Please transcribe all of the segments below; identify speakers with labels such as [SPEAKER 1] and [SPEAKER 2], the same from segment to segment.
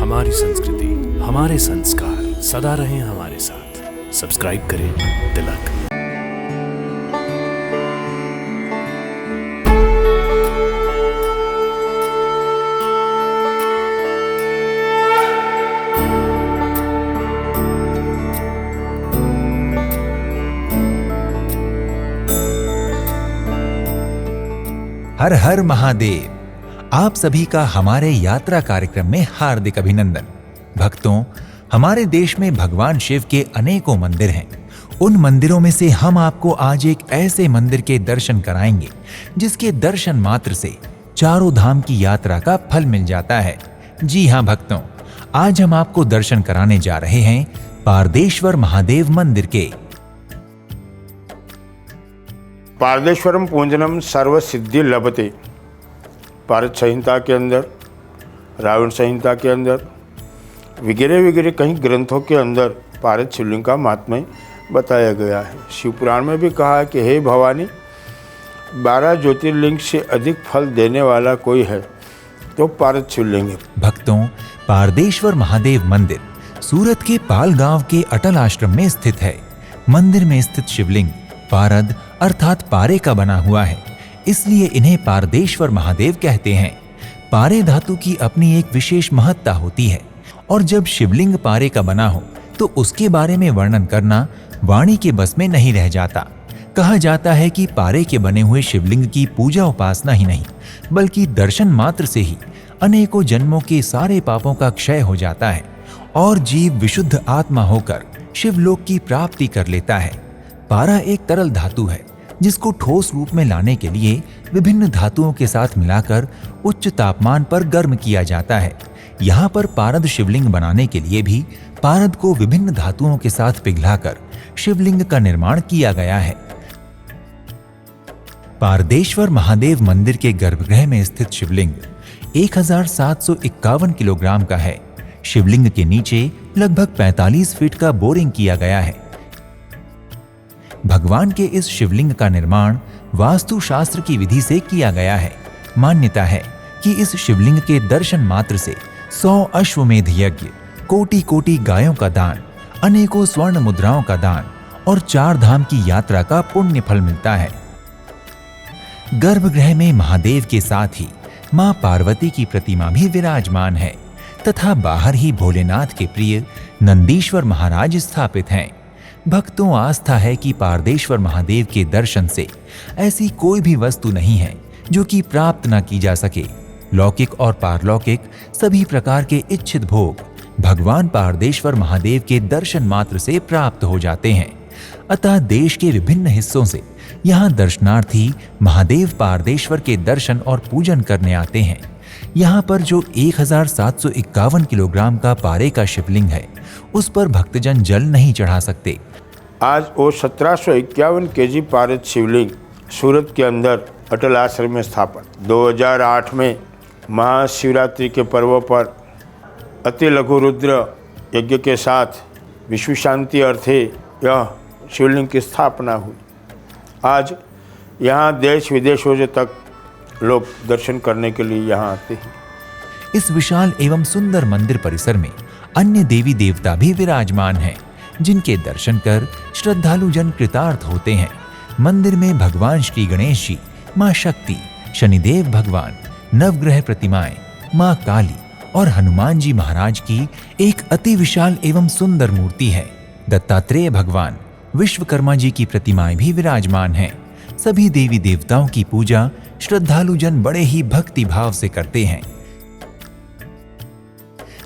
[SPEAKER 1] हमारी संस्कृति, हमारे संस्कार सदा रहें हमारे साथ। सब्सक्राइब करें तिलक।
[SPEAKER 2] हर हर महादेव। आप सभी का हमारे यात्रा कार्यक्रम में हार्दिक अभिनंदन। भक्तों, हमारे देश में भगवान शिव के अनेकों मंदिर हैं। उन मंदिरों में से हम आपको आज एक ऐसे मंदिर के दर्शन कराएंगे जिसके दर्शन मात्र से चारों धाम की यात्रा का फल मिल जाता है। जी हां भक्तों, आज हम आपको दर्शन कराने जा रहे हैं पारदेश्वर महादेव मंदिर के।
[SPEAKER 3] पारदेश्वरम पूजनम सर्व सिद्धि लभते। पारद संहिता के अंदर, रावण संहिता के अंदर वगैरह वगैरह कई ग्रंथों के अंदर पारद शिवलिंग का महात्म्य बताया गया है। शिव पुराण में भी कहा है कि हे भवानी, 12 ज्योतिर्लिंग से अधिक फल देने वाला कोई है तो पारद शिवलिंग है।
[SPEAKER 2] भक्तों, पारदेश्वर महादेव मंदिर सूरत के पाल गांव के अटल आश्रम में स्थित है। मंदिर में स्थित शिवलिंग पारद अर्थात पारे का बना हुआ है, इसलिए इन्हें पारदेश्वर महादेव कहते हैं। पारे धातु की अपनी एक विशेष महत्ता होती है और जब शिवलिंग पारे का बना हो तो उसके बारे में वर्णन करना वाणी के बस में नहीं रह जाता। कहा जाता है कि पारे के बने हुए शिवलिंग की पूजा उपासना ही नहीं बल्कि दर्शन मात्र से ही अनेकों जन्मों के सारे पापों का क्षय हो जाता है और जीव विशुद्ध आत्मा होकर शिवलोक की प्राप्ति कर लेता है। पारा एक तरल धातु है जिसको ठोस रूप में लाने के लिए विभिन्न धातुओं के साथ मिलाकर उच्च तापमान पर गर्म किया जाता है। यहाँ पर पारद शिवलिंग बनाने के लिए भी पारद को विभिन्न धातुओं के साथ पिघलाकर शिवलिंग का निर्माण किया गया है। पारदेश्वर महादेव मंदिर के गर्भगृह में स्थित शिवलिंग 1751 किलोग्राम का है। शिवलिंग के नीचे लगभग 45 फीट का बोरिंग किया गया है। भगवान के इस शिवलिंग का निर्माण वास्तु शास्त्र की विधि से किया गया है। मान्यता है कि इस शिवलिंग के दर्शन मात्र से 100 अश्वमेध यज्ञ, कोटि कोटि गायों का दान, अनेकों स्वर्ण मुद्राओं का दान और 4 धाम की यात्रा का पुण्य फल मिलता है। गर्भगृह में महादेव के साथ ही मां पार्वती की प्रतिमा भी विराजमान है तथा बाहर ही भोलेनाथ के प्रिय नंदीश्वर महाराज स्थापित हैं। भक्तों, आस्था है कि पारदेश्वर महादेव के दर्शन से ऐसी कोई भी वस्तु नहीं है जो कि प्राप्त न की जा सके। लौकिक और पारलौकिक सभी प्रकार के इच्छित भोग भगवान पारदेश्वर महादेव के दर्शन मात्र से प्राप्त हो जाते हैं। अतः देश के विभिन्न हिस्सों से यहाँ दर्शनार्थी महादेव पारदेश्वर के दर्शन और पूजन करने आते हैं। यहाँ पर जो 1751 किलोग्राम का पारे का शिवलिंग है उस पर भक्तजन जल नहीं चढ़ा सकते।
[SPEAKER 3] आज वो 1751 केजी पारद शिवलिंग सूरत के अंदर अटल आश्रम में स्थापन। 2008 में महाशिवरात्रि के पर्व पर अति लघु रुद्र यज्ञ के साथ विश्व शांति अर्थे यह शिवलिंग की स्थापना हुई। आज यहाँ देश विदेशों से तक लोग दर्शन करने के लिए यहाँ आते हैं।
[SPEAKER 2] इस विशाल एवं सुंदर मंदिर परिसर में अन्य देवी देवता भी विराजमान हैं, जिनके दर्शन कर श्रद्धालु जन कृतार्थ होते हैं। मंदिर में भगवान श्री गणेश जी, मां शक्ति, शनिदेव भगवान, नवग्रह प्रतिमाएं, मां काली और हनुमान जी महाराज की एक अति विशाल एवं सुंदर मूर्ति है। दत्तात्रेय भगवान, विश्वकर्मा जी की प्रतिमाएं भी विराजमान हैं। सभी देवी देवताओं की पूजा श्रद्धालु जन बड़े ही भक्ति भाव से करते हैं।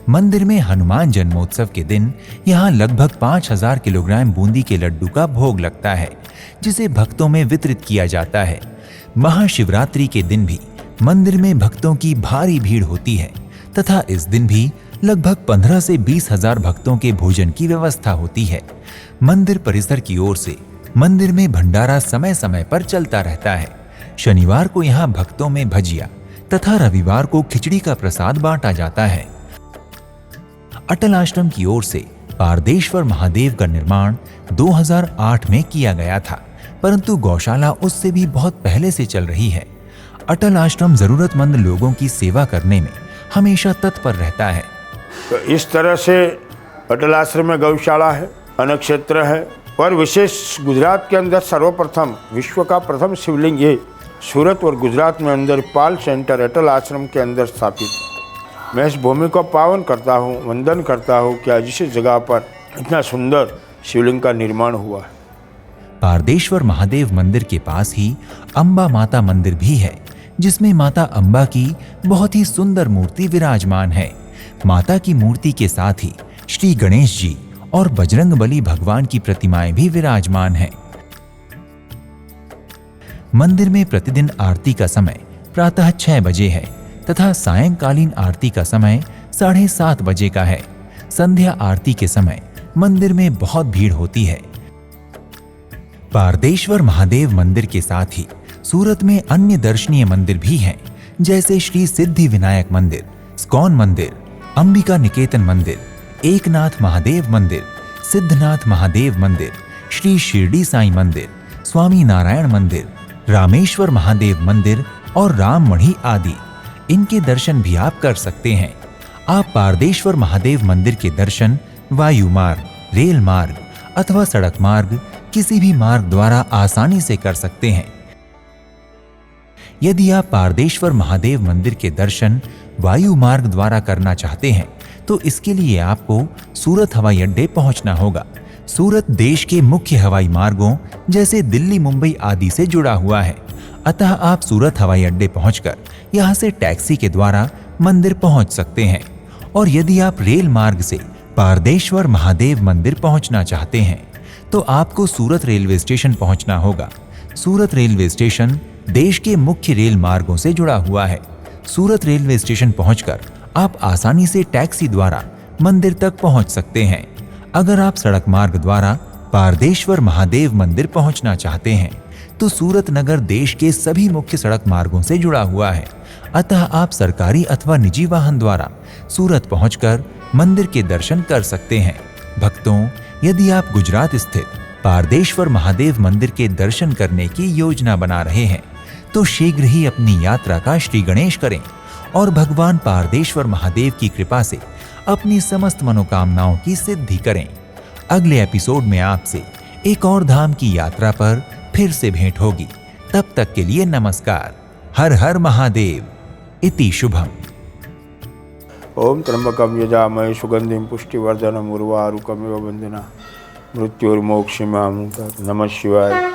[SPEAKER 2] मंदिर में हनुमान जन्मोत्सव के दिन यहाँ लगभग 5000 किलोग्राम बूंदी के लड्डू का भोग लगता है, जिसे भक्तों में वितरित किया जाता है। महाशिवरात्रि के दिन भी मंदिर में भक्तों की भारी भीड़ होती है तथा इस दिन भी लगभग 15 से 20 हजार भक्तों के भोजन की व्यवस्था होती है। मंदिर परिसर की ओर से मंदिर में भंडारा समय समय पर चलता रहता है। शनिवार को यहाँ भक्तों में भजिया तथा रविवार को खिचड़ी का प्रसाद बांटा जाता है। अटल आश्रम की ओर से पारदेश्वर महादेव का निर्माण 2008 में किया गया था, परंतु गौशाला उससे भी बहुत पहले से चल रही है। अटल आश्रम जरूरतमंद लोगों की सेवा करने में हमेशा तत्पर रहता है।
[SPEAKER 3] तो इस तरह से अटल आश्रम में गौशाला है, अन्न क्षेत्र है और विशेष गुजरात के अंदर सर्वप्रथम विश्व का प्रथम शिवलिंग ये सूरत और गुजरात में अंदर पाल सेंटर अटल आश्रम के अंदर स्थापित है। मैं इस भूमि को पावन करता हूँ, वंदन करता हूँ कि आज इसी जगह पर इतना सुंदर शिवलिंग का निर्माण हुआ है।
[SPEAKER 2] पारदेश्वर महादेव मंदिर के पास ही अंबा माता मंदिर भी है, जिसमें माता अंबा की बहुत ही सुंदर मूर्ति विराजमान है। माता की मूर्ति के साथ ही श्री गणेश जी और बजरंगबली भगवान की प्रतिमाएं भी विराजमान हैं। मंदिर में प्रतिदिन आरती का समय प्रातः 6 बजे है तथा सायंकालीन आरती का समय 7:30 बजे का है। संध्या आरती के समय मंदिर में बहुत भीड़ होती है। पारदेश्वर महादेव मंदिर के साथ ही सूरत में अन्य दर्शनीय मंदिर भी हैं, जैसे श्री सिद्धि विनायक मंदिर, स्कॉन मंदिर, अंबिका निकेतन मंदिर, एकनाथ महादेव मंदिर, सिद्धनाथ महादेव मंदिर, श्री शिरडी साईं मंदिर, स्वामी नारायण मंदिर, रामेश्वर महादेव मंदिर और राममढ़ी आदि। इनके दर्शन भी आप कर सकते हैं। आप पारदेश्वर महादेव मंदिर के दर्शन वायु मार्ग, रेल मार्ग अथवा सड़क मार्ग किसी भी मार्ग द्वारा आसानी से कर सकते हैं। यदि आप पारदेश्वर महादेव मंदिर के दर्शन वायु मार्ग द्वारा करना चाहते हैं तो इसके लिए आपको सूरत हवाई अड्डे पहुंचना होगा। सूरत देश के मुख्य हवाई मार्गों जैसे दिल्ली, मुंबई आदि से जुड़ा हुआ है। अतः आप सूरत हवाई अड्डे पहुंचकर यहां से टैक्सी के द्वारा मंदिर पहुंच सकते हैं। और यदि आप रेल मार्ग से पारदेश्वर महादेव मंदिर पहुंचना चाहते हैं तो आपको सूरत रेलवे स्टेशन पहुंचना होगा। सूरत रेलवे स्टेशन देश के मुख्य रेल मार्गों से जुड़ा हुआ है। सूरत रेलवे स्टेशन पहुंचकर आप आसानी से टैक्सी द्वारा मंदिर तक पहुंच सकते हैं। अगर आप सड़क मार्ग द्वारा पारदेश्वर महादेव मंदिर पहुंचना चाहते हैं तो सूरत नगर देश के सभी मुख्य सड़क मार्गों से जुड़ा हुआ है। अतः आप सरकारी अथवा निजी वाहन द्वारा सूरत पहुंचकर मंदिर के दर्शन कर सकते हैं। भक्तों, यदि आप गुजरात स्थित पारदेश्वर महादेव मंदिर के दर्शन करने की योजना बना रहे हैं तो शीघ्र ही अपनी यात्रा का श्री गणेश करें और भगवान पारदेश्वर महादेव की कृपा से अपनी समस्त मनोकामनाओं की सिद्धि करें। अगले एपिसोड में आपसे एक और धाम की यात्रा पर फिर से भेंट होगी। तब तक के लिए नमस्कार। हर हर महादेव। इति शुभम।
[SPEAKER 3] ओम त्र्यंबकम यजामहे सुगंधिं पुष्टिवर्धनम् उर्वारुकमिव बन्धना मृत्युर्मोक्षिमामृतात्। नमः शिवाय।